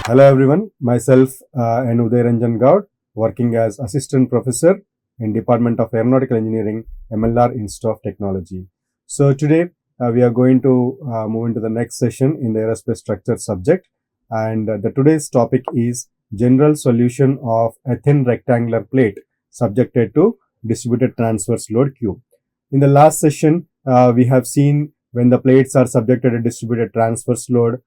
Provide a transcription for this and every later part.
Hello everyone, myself N.Uday Ranjan Goud, working as Assistant Professor in Department of Aeronautical Engineering, MLR Institute of Technology. So today we are going to move into the next session in the aerospace structure subject, and the today's topic is general solution of a thin rectangular plate subjected to distributed transverse load Q. In the last session, we have seen when the plates are subjected to distributed transverse load,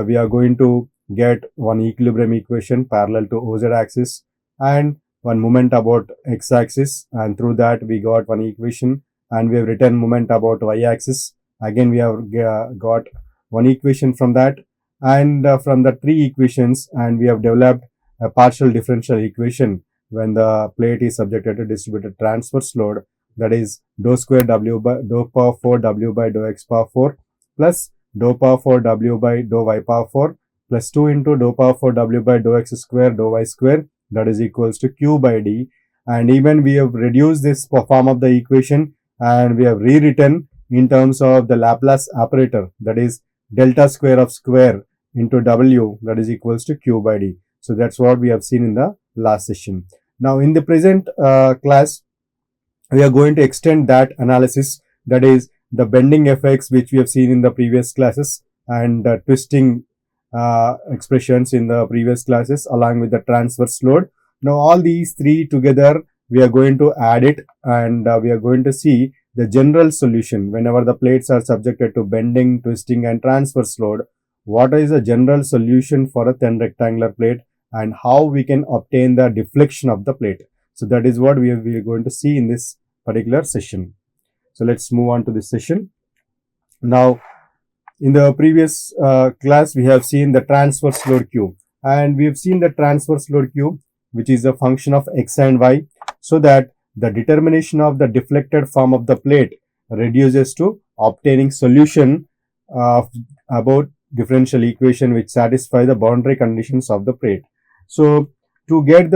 we are going to get one equilibrium equation parallel to OZ axis and one moment about x axis, and through that we got one equation, and we have written moment about y axis. Again we have got one equation from that, and from the three equations, and we have developed a partial differential equation when the plate is subjected to distributed transverse load, that is dou square w by dou power 4 w by dou x power 4 plus dou power 4 w by dou y power 4 plus 2 into dou power 4 w by dou x square dou y square, that is equals to q by d. And even we have reduced this form of the equation and we have rewritten in terms of the Laplace operator, that is delta square of square into w, that is equals to q by d. So that's what we have seen in the last session. Now in the present class, we are going to extend that analysis, that is the bending effects which we have seen in the previous classes and twisting expressions in the previous classes along with the transverse load. Now all these three together we are going to add it, and we are going to see the general solution whenever the plates are subjected to bending, twisting and transverse load. What is the general solution for a thin rectangular plate and how we can obtain the deflection of the plate. So that is what we are going to see in this particular session. So let's move on to this session. Now in the previous class, we have seen the transverse load Q, and we have seen the transverse load Q, which is a function of x and y, so that the determination of the deflected form of the plate reduces to obtaining solution about differential equation which satisfy the boundary conditions of the plate. So to get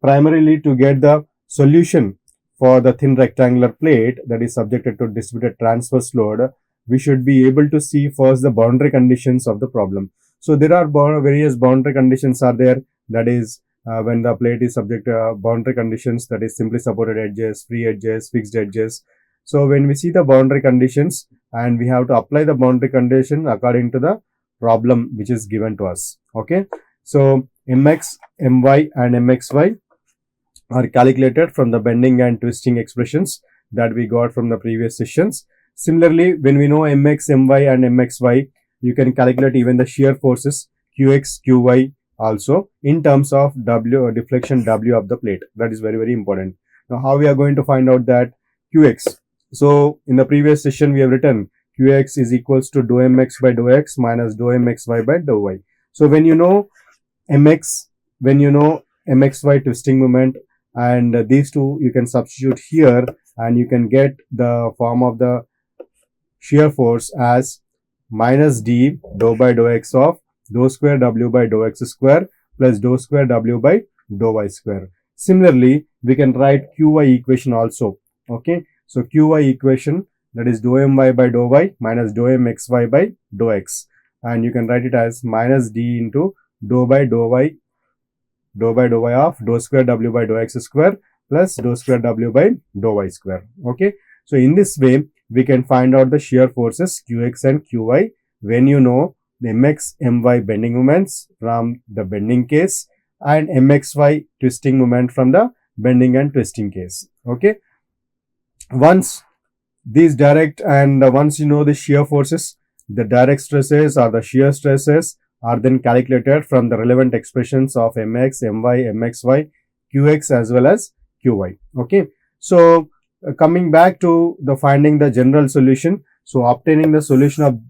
primarily to get the solution for the thin rectangular plate that is subjected to distributed transverse load, we should be able to see first the boundary conditions of the problem. So there are various boundary conditions are there, that is when the plate is subject to boundary conditions, that is simply supported edges, free edges, fixed edges. So when we see the boundary conditions, and we have to apply the boundary condition according to the problem which is given to us. Okay, so mx, my and mxy are calculated from the bending and twisting expressions that we got from the previous sessions. Similarly, when we know mx, my and mxy, you can calculate even the shear forces qx, qy also in terms of w or deflection w of the plate. That is very, very important. Now how we are going to find out that qx? So in the previous session we have written qx is equals to dou mx by dou x minus dou mxy by dou y. So when you know mx, when you know mxy twisting moment, and these two you can substitute here, and you can get the form of the shear force as minus d dou by dou x of dou square w by dou x square plus dou square w by dou y square. Similarly, we can write qy equation also. Okay, so qy equation, that is dou my by dou y minus dou mxy by dou x, and you can write it as minus d into dou by dou y of dou square w by dou x square plus dou square w by dou y square. Okay, so in this way we can find out the shear forces qx and qy when you know the mx, my bending moments from the bending case and mxy twisting moment from the bending and twisting case. Okay, once these direct and once you know the shear forces, the direct stresses or the shear stresses are then calculated from the relevant expressions of mx, my, mxy, qx as well as qy. Okay, so coming back to the finding the general solution. So obtaining the solution of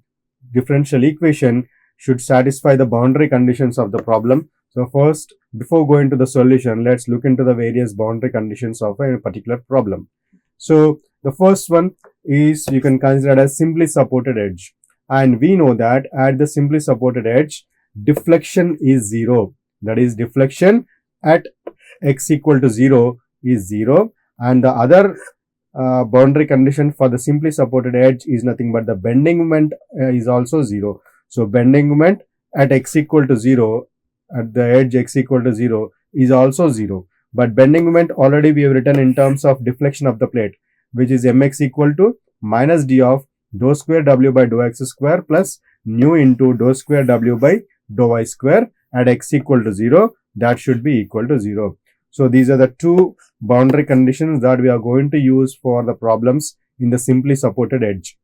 differential equation should satisfy the boundary conditions of the problem. So first, before going to the solution, let's look into the various boundary conditions of a particular problem. So the first one is you can consider as simply supported edge, and we know that at the simply supported edge deflection is 0, that is deflection at x equal to 0 is 0, and the other boundary condition for the simply supported edge is nothing but the bending moment is also 0. So bending moment at x equal to 0 at the edge x equal to 0 is also 0. But bending moment already we have written in terms of deflection of the plate, which is mx equal to minus d of dou square w by dou x square plus nu into dou square w by dou y square at x equal to 0. That should be equal to 0. So these are the two boundary conditions that we are going to use for the problems in the simply supported edge.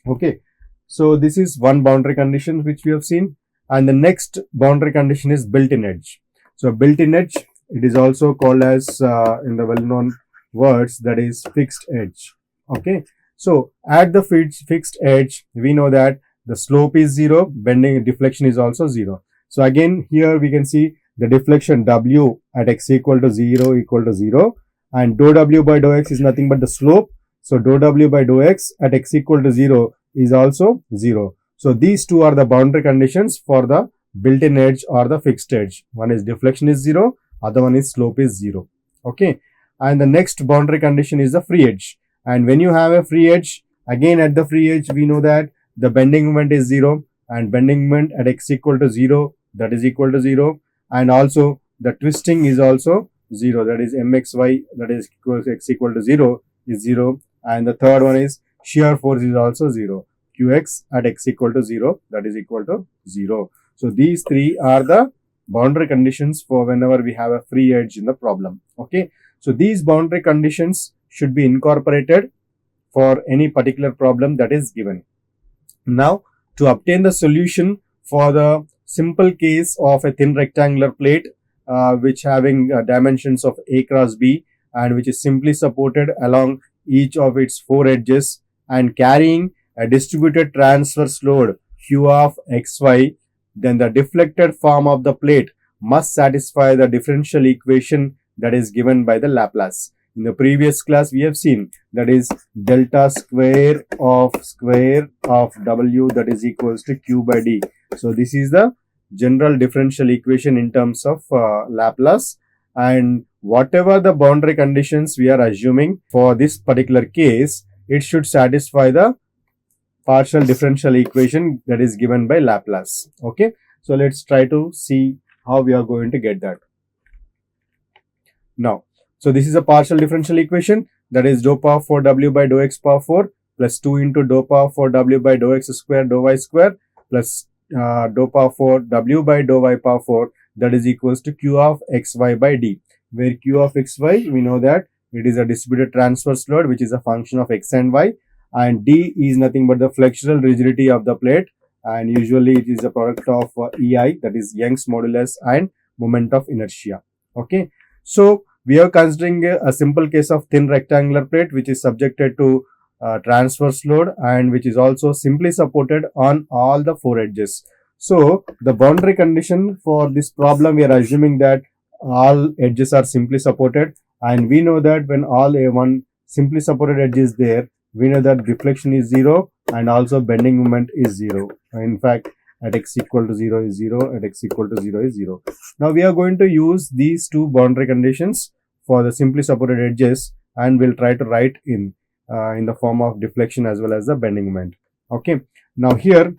Okay, so this is one boundary condition which we have seen, and the next boundary condition is built-in edge. So built-in edge, it is also called as in the well-known words, that is fixed edge. Okay, so at the fixed edge, we know that the slope is 0, bending deflection is also 0. So again here we can see the deflection w at x equal to 0 and dou w by dou x is nothing but the slope. So dou w by dou x at x equal to 0 is also 0. So these two are the boundary conditions for the built-in edge or the fixed edge. One is deflection is 0, other one is slope is 0. Okay, and the next boundary condition is the free edge. And when you have a free edge, again at the free edge we know that the bending moment is 0 and bending moment at x equal to 0, that is equal to 0, and also the twisting is also 0, that is mxy, that is equal to x equal to 0 is 0, and the third one is shear force is also 0, qx at x equal to 0, that is equal to 0. So these three are the boundary conditions for whenever we have a free edge in the problem. Okay, so these boundary conditions should be incorporated for any particular problem that is given. Now, to obtain the solution for the simple case of a thin rectangular plate which having dimensions of a cross b and which is simply supported along each of its four edges and carrying a distributed transverse load q of xy, then the deflected form of the plate must satisfy the differential equation that is given by the Laplace. In the previous class we have seen that is delta square of w, that is equals to q by d. So this is the general differential equation in terms of Laplace, and whatever the boundary conditions we are assuming for this particular case, it should satisfy the partial differential equation that is given by Laplace. Okay, so let's try to see how we are going to get that. Now, so this is a partial differential equation, that is dou power 4 w by dou x power 4 plus 2 into dou power 4 w by dou x square dou y square plus dou power 4 w by dou y power 4, that is equals to q of xy by d, where q of xy we know that it is a distributed transverse load which is a function of x and y, and d is nothing but the flexural rigidity of the plate, and usually it is a product of EI, that is Young's modulus, and moment of inertia. Okay, so we are considering a simple case of thin rectangular plate which is subjected to transverse load and which is also simply supported on all the four edges. So the boundary condition for this problem, we are assuming that all edges are simply supported, and we know that when all one simply supported edge is there, we know that deflection is 0 and also bending moment is 0. In fact, at x equal to 0 is 0, at x equal to 0 is 0. Now we are going to use these two boundary conditions for the simply supported edges, and we'll try to write in the form of deflection as well as the bending moment. Okay, now here,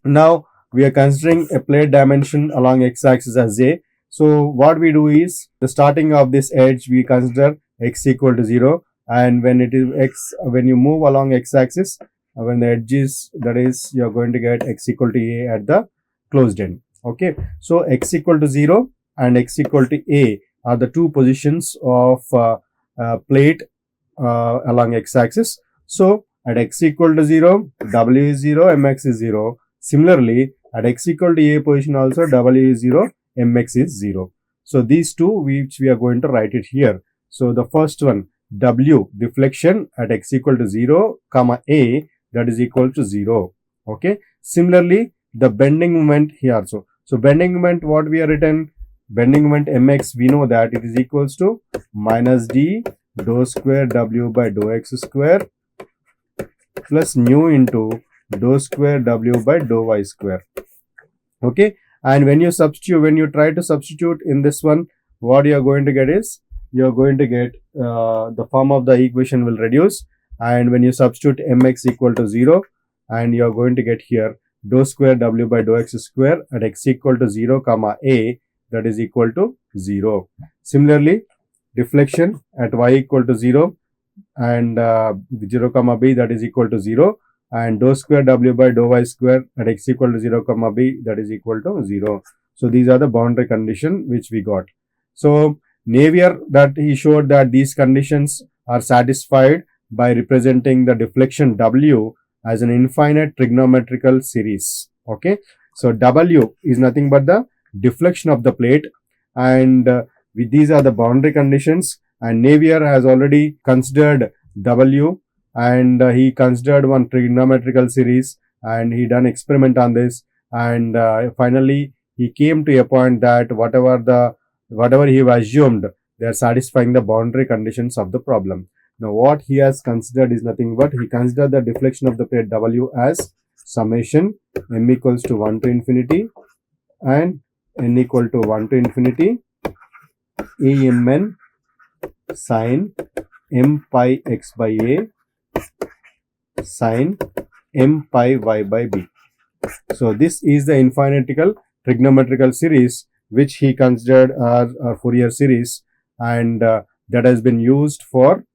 now we are considering a plate dimension along x-axis as a. So what we do is, the starting of this edge we consider x equal to 0, and when it is x, when you move along x-axis, when the edge is, that is you are going to get x equal to a at the closed end. Okay, so x equal to 0 and x equal to a are the two positions of plate along x-axis. So at x equal to 0, w is 0, mx is 0. Similarly, at x equal to a position also, w is 0, mx is 0. So these two which we are going to write it here. So the first one, w, deflection at x equal to 0 comma a, that is equal to 0. Okay, similarly the bending moment here. So bending moment, what we are written, bending moment mx, we know that it is equals to minus d dou square w by dou x square plus nu into dou square w by dou y square. Okay, and when you substitute, when you try to substitute in this one, what you are going to get is, you are going to get the form of the equation will reduce, and when you substitute mx equal to 0, and you are going to get here dou square w by dou x square at x equal to 0 comma a, that is equal to 0. Similarly, deflection at y equal to 0 and 0 comma b, that is equal to 0, and dou square w by dou y square at x equal to 0 comma b, that is equal to 0. So these are the boundary condition which we got. So Navier, that he showed that these conditions are satisfied by representing the deflection w as an infinite trigonometrical series. Okay, so w is nothing but the deflection of the plate, and these are the boundary conditions, and Navier has already considered w, and he considered one trigonometrical series, and he done experiment on this, and finally he came to a point that whatever he assumed, they are satisfying the boundary conditions of the problem. Now what he has considered is nothing but, he considered the deflection of the plate w as summation m equals to 1 to infinity and n equal to 1 to infinity amn sin m pi x by a sin m pi y by b. So this is the infinitical trigonometrical series which he considered as a Fourier series, and that has been used for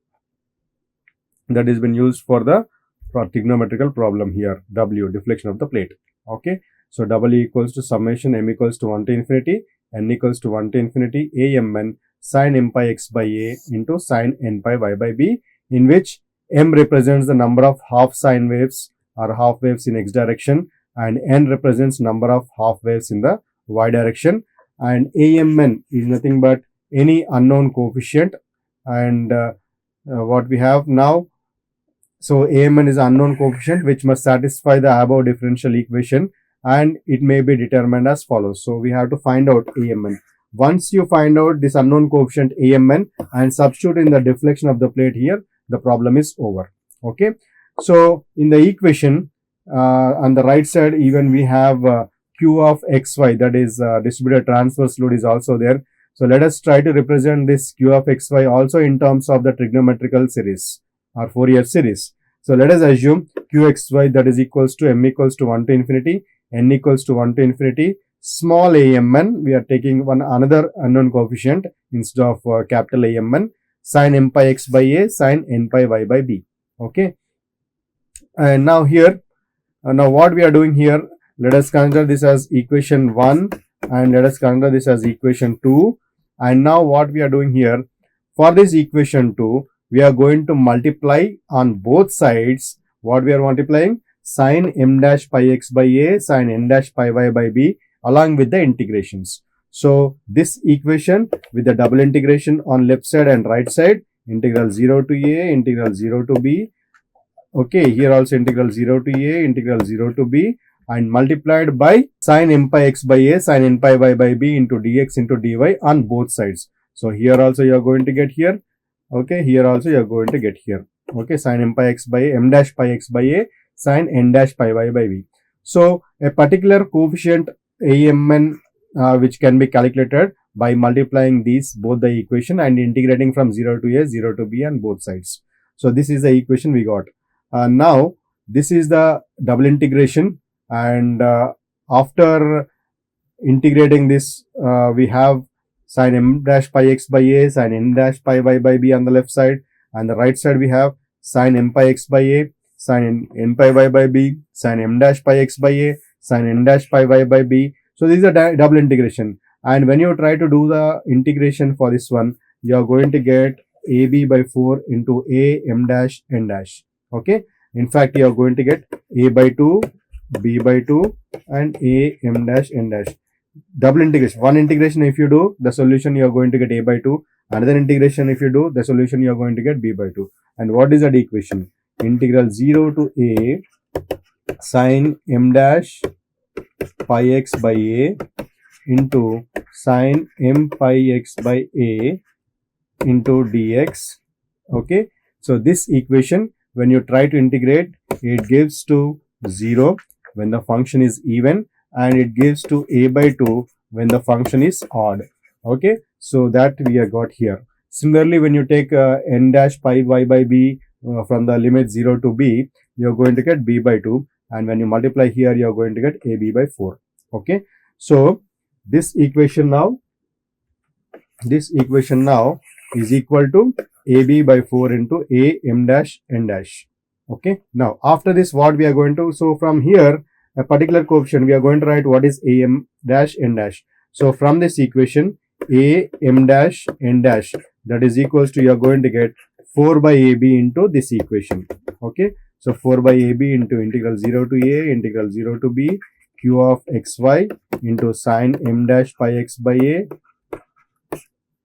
the trigonometrical problem here, w, deflection of the plate. Okay, so w equals to summation m equals to 1 to infinity n equals to 1 to infinity amn sin m pi x by a into sin n pi y by b, in which m represents the number of half sine waves or half waves in x direction, and n represents number of half waves in the y direction, and amn is nothing but any unknown coefficient, and what we have now, so amn is unknown coefficient which must satisfy the above differential equation, and it may be determined as follows. So we have to find out amn. Once you find out this unknown coefficient amn and substitute in the deflection of the plate here, the problem is over. Okay, so in the equation on the right side, even we have q of xy, that is distributed transverse load, is also there. So let us try to represent this q of xy also in terms of the trigonometrical series or Fourier series. So let us assume qxy, that is equals to m equals to 1 to infinity n equals to 1 to infinity small amn. We are taking another unknown coefficient instead of capital amn, sin m pi x by a sin n pi y by b. Okay, and now here, now what we are doing here, let us consider this as equation 1 and let us consider this as equation 2. And now what we are doing here, for this equation 2, we are going to multiply on both sides. What we are multiplying? Sin m dash pi x by a sin n dash pi y by b, along with the integrations. So this equation with the double integration on left side and right side, integral 0 to a, integral 0 to b. Okay, here also integral 0 to a, integral 0 to b, and multiplied by sin m pi x by a sin n pi y by b into dx into dy on both sides. So here also you are going to get here. Okay, here also you are going to get here. Okay, sin m pi x by a, m dash pi x by a sin n dash pi y by b. So a particular coefficient amn which can be calculated by multiplying these both the equation and integrating from 0 to a, 0 to b on both sides. So this is the equation we got. Now this is the double integration, and after integrating this, we have sin m dash pi x by a sin n dash pi y by b on the left side, and the right side we have sin m pi x by a sin n pi y by b sin m dash pi x by a sin n dash pi y by b. So this is a double integration, and when you try to do the integration for this one, you are going to get ab by 4 into a m dash n dash. Okay, in fact you are going to get a by 2, b by 2 and a m dash n dash. Double integration, one integration if you do, the solution you are going to get a by 2, another integration if you do, the solution you are going to get b by 2. And what is that equation? Integral 0 to a sin m dash pi x by a into sin m pi x by a into dx. Okay, so this equation, when you try to integrate, it gives to 0 when the function is even, and it gives to a by 2 when the function is odd. Okay, so that we have got here. Similarly, when you take n dash pi y by b from the limit 0 to b, you are going to get b by 2, and when you multiply here, you are going to get AB by 4. Okay, so this equation now is equal to AB by 4 into A M dash N dash. Okay, now after this, what we are going to, so from here, a particular coefficient, we are going to write what is A M dash N dash. So from this equation, A M dash N dash, that is equals to, you are going to get 4 by AB into this equation. Okay, so 4 by AB into integral 0 to A, integral 0 to B, Q of xy into sine M dash pi x by A,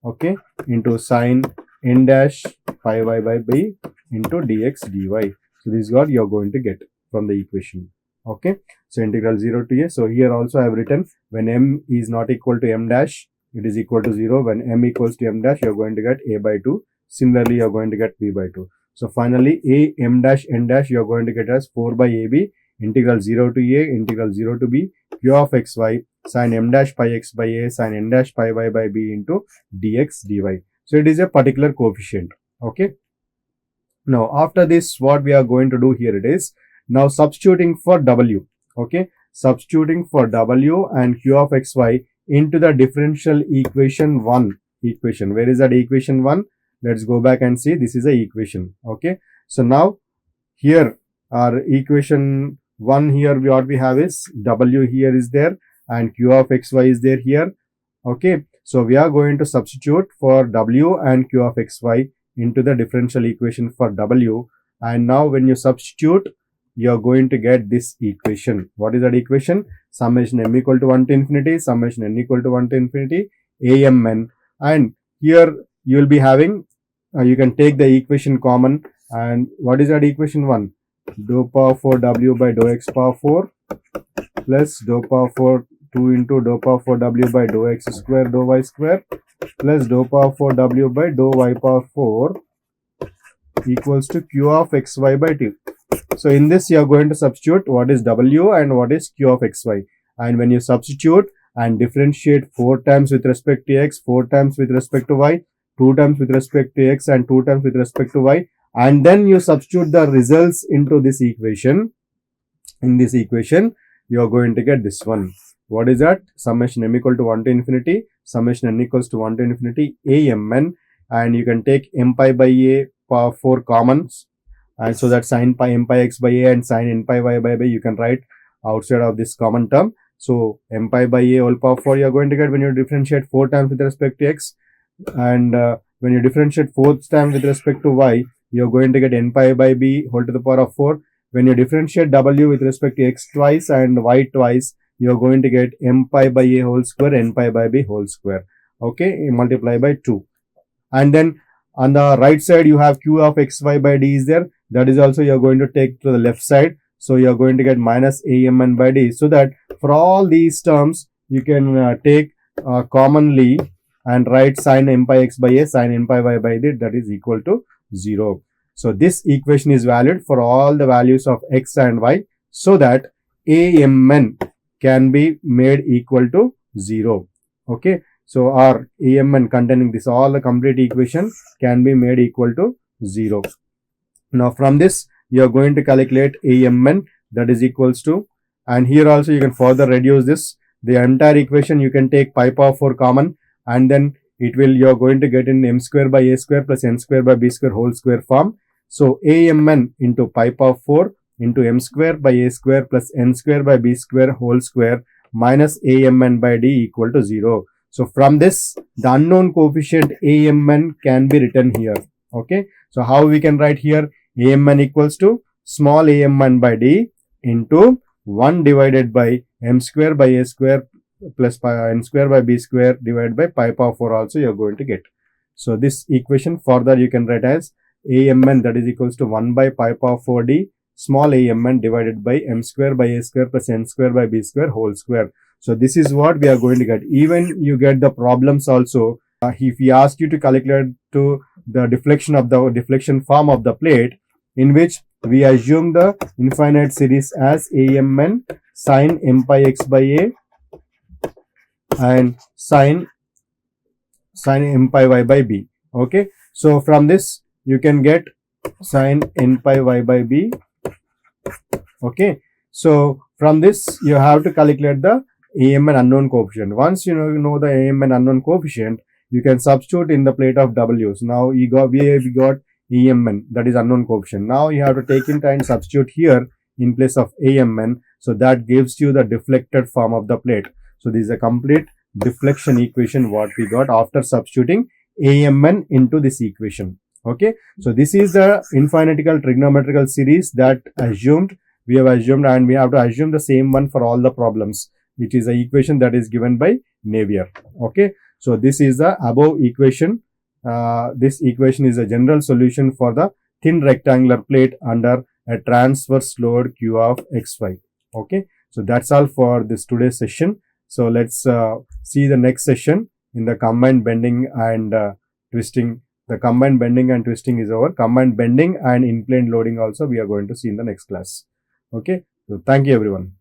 okay, into sine N dash pi y by B into dx dy. So this is what you are going to get from the equation. Okay, so integral 0 to A. So here also I have written, when M is not equal to M dash, it is equal to 0. When M equals to M dash, you are going to get A by 2. Similarly, you are going to get B by 2. So finally, A M dash N dash, you are going to get as 4 by AB, integral 0 to A, integral 0 to B, Q of xy, sin M dash pi x by A, sin N dash pi y by B into dx dy. So it is a particular coefficient. Okay. Now after this, what we are going to do here, it is now substituting for W. Okay, substituting for W and Q of xy into the differential equation 1 equation. Where is that equation 1? Let's go back and see. This is a equation. Okay, so now here our equation 1, here what we have is W here is there and Q of xy is there here. Okay, so we are going to substitute for W and Q of xy into the differential equation for W, and now when you substitute, you are going to get this equation. What is that equation? Summation m equal to 1 to infinity, summation n equal to 1 to infinity, amn, and here you will be having, you can take the equation common, and what is that equation 1? Dou power 4 w by dou x power 4 plus dou power 4 2 into dou power 4 w by dou x square dou y square plus dou power 4 w by dou y power 4 equals to q of xy by 2. So in this, you are going to substitute what is w and what is q of xy, and when you substitute and differentiate 4 times with respect to x, 4 times with respect to y, 2 times with respect to x and 2 times with respect to y, and then you substitute the results into this equation. In this equation, you are going to get this one. What is that? Summation m equal to 1 to infinity, summation n equals to 1 to infinity, amn, and you can take m pi by a power 4 commons, and so that sin pi m pi x by a and sin n pi y by b you can write outside of this common term. So m pi by a whole power 4 you are going to get when you differentiate 4 times with respect to x, and when you differentiate 4th time with respect to y, you are going to get n pi by b whole to the power of 4. When you differentiate w with respect to x twice and y twice, you are going to get m pi by a whole square, n pi by b whole square. Okay, multiply by 2. And then on the right side, you have q of xy by d is there. That is also you are going to take to the left side. So you are going to get minus amn by d. So that for all these terms, you can take commonly and write sin m pi x by a, sin n pi y by d, that is equal to 0. So this equation is valid for all the values of x and y, so that amn can be made equal to 0. Okay, so our amn containing this, all the complete equation can be made equal to 0. Now from this, you are going to calculate amn, that is equals to, and here also you can further reduce this, the entire equation you can take pi power 4 common, and then it will, you are going to get in m square by a square plus n square by b square whole square form. So amn into pi power 4 into m square by a square plus n square by b square whole square minus amn by d equal to 0. So from this, the unknown coefficient amn can be written here. Okay, so how we can write here? Amn equals to small amn by d into 1 divided by m square by a square plus pi n square by b square divided by pi power 4 also you are going to get. So this equation further you can write as amn, that is equals to 1 by pi power 4d small amn divided by m square by a square plus n square by b square whole square. So this is what we are going to get. Even you get the problems also, if we ask you to calculate to the deflection form of the plate, in which we assume the infinite series as amn sin m pi x by a and sin m pi y by b. Okay, so from this you can get sin n pi y by b. Okay, So from this, you have to calculate the AMN unknown coefficient. Once you know the AMN unknown coefficient, you can substitute in the plate of W's. Now we got AMN, that is unknown coefficient. Now you have to take it and substitute here in place of AMN. So that gives you the deflected form of the plate. So this is a complete deflection equation what we got after substituting AMN into this equation. Okay, so this is the infinitical trigonometrical series that we have assumed, and we have to assume the same one for all the problems, which is the equation that is given by Navier. Okay, so this is the above equation. This equation is a general solution for the thin rectangular plate under a transverse load Q of xy. Okay, so that's all for this today's session. So let's see the next session in the combined bending and twisting. The combined bending and twisting is over. Combined bending and in-plane loading also we are going to see in the next class. Okay, so thank you everyone.